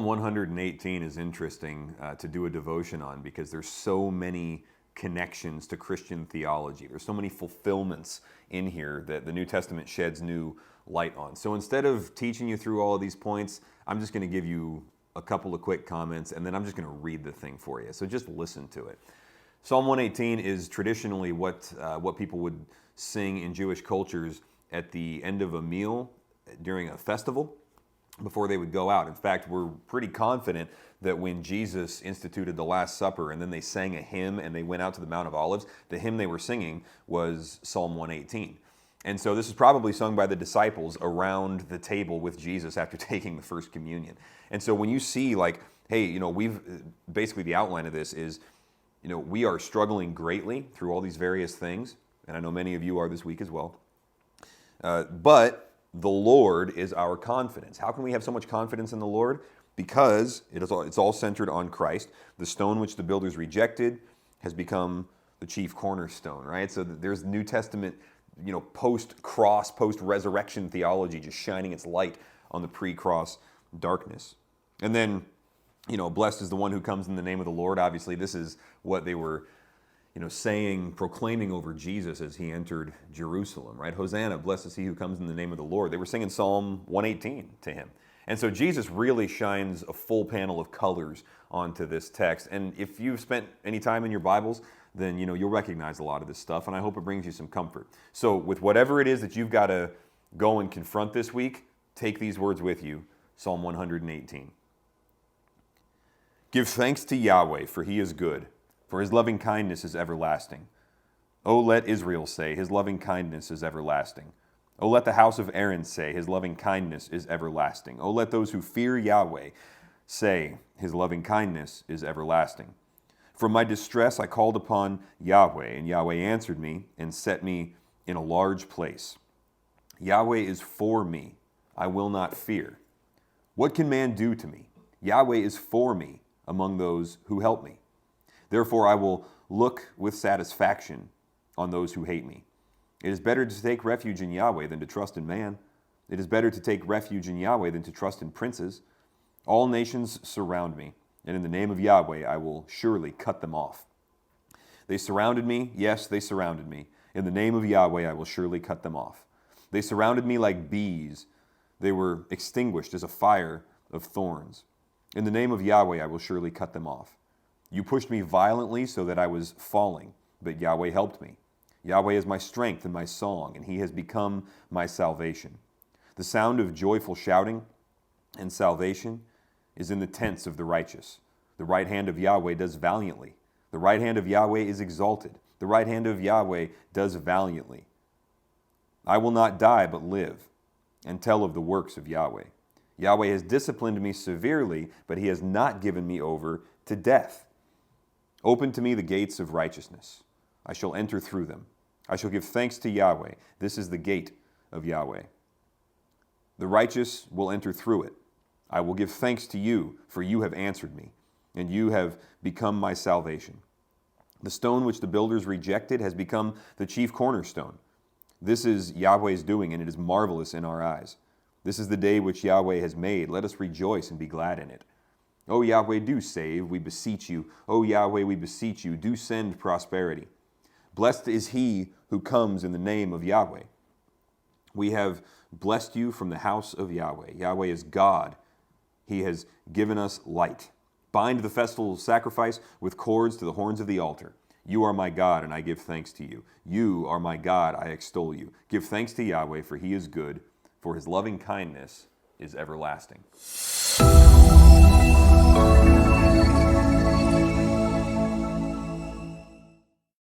Psalm 118 is interesting to do a devotion on because there's so many connections to Christian theology. There's so many fulfillments in here that the New Testament sheds new light on. So instead of teaching you through all of these points, I'm just going to give you a couple of quick comments and then I'm just going to read the thing for you. So just listen to it. Psalm 118 is traditionally what people would sing in Jewish cultures at the end of a meal during a festival before they would go out. In fact, we're pretty confident that when Jesus instituted the Last Supper and then they sang a hymn and they went out to the Mount of Olives, the hymn they were singing was Psalm 118. And so this is probably sung by the disciples around the table with Jesus after taking the first communion. And so when you see like, hey, we've basically the outline of this is, we are struggling greatly through all these various things. And I know many of you are this week as well. But the Lord is our confidence. How can we have so much confidence in the Lord? Because it's all centered on Christ. The stone which the builders rejected has become the chief cornerstone, right? So there's New Testament, post-cross, post-resurrection theology just shining its light on the pre-cross darkness. And then, blessed is the one who comes in the name of the Lord. Obviously, this is what they were proclaiming over Jesus as he entered Jerusalem, right? Hosanna, blessed is he who comes in the name of the Lord. They were singing Psalm 118 to him. And so Jesus really shines a full panel of colors onto this text. And if you've spent any time in your Bibles, then you'll recognize a lot of this stuff, and I hope it brings you some comfort. So with whatever it is that you've got to go and confront this week, take these words with you, Psalm 118. Give thanks to Yahweh, for he is good. For his loving kindness is everlasting. O let Israel say, his loving kindness is everlasting. O let the house of Aaron say, his loving kindness is everlasting. O let those who fear Yahweh say, his loving kindness is everlasting. From my distress I called upon Yahweh, and Yahweh answered me and set me in a large place. Yahweh is for me, I will not fear. What can man do to me? Yahweh is for me among those who help me. Therefore, I will look with satisfaction on those who hate me. It is better to take refuge in Yahweh than to trust in man. It is better to take refuge in Yahweh than to trust in princes. All nations surround me, and in the name of Yahweh I will surely cut them off. They surrounded me, yes, they surrounded me. In the name of Yahweh I will surely cut them off. They surrounded me like bees. They were extinguished as a fire of thorns. In the name of Yahweh I will surely cut them off. You pushed me violently so that I was falling, but Yahweh helped me. Yahweh is my strength and my song, and he has become my salvation. The sound of joyful shouting and salvation is in the tents of the righteous. The right hand of Yahweh does valiantly. The right hand of Yahweh is exalted. The right hand of Yahweh does valiantly. I will not die but live and tell of the works of Yahweh. Yahweh has disciplined me severely, but he has not given me over to death. Open to me the gates of righteousness. I shall enter through them. I shall give thanks to Yahweh. This is the gate of Yahweh. The righteous will enter through it. I will give thanks to you, for you have answered me, and you have become my salvation. The stone which the builders rejected has become the chief cornerstone. This is Yahweh's doing, and it is marvelous in our eyes. This is the day which Yahweh has made. Let us rejoice and be glad in it. O Yahweh, do save, we beseech you. O Yahweh, we beseech you, do send prosperity. Blessed is he who comes in the name of Yahweh. We have blessed you from the house of Yahweh. Yahweh is God. He has given us light. Bind the festival sacrifice with cords to the horns of the altar. You are my God, and I give thanks to you. You are my God, I extol you. Give thanks to Yahweh, for he is good, for his loving kindness is everlasting.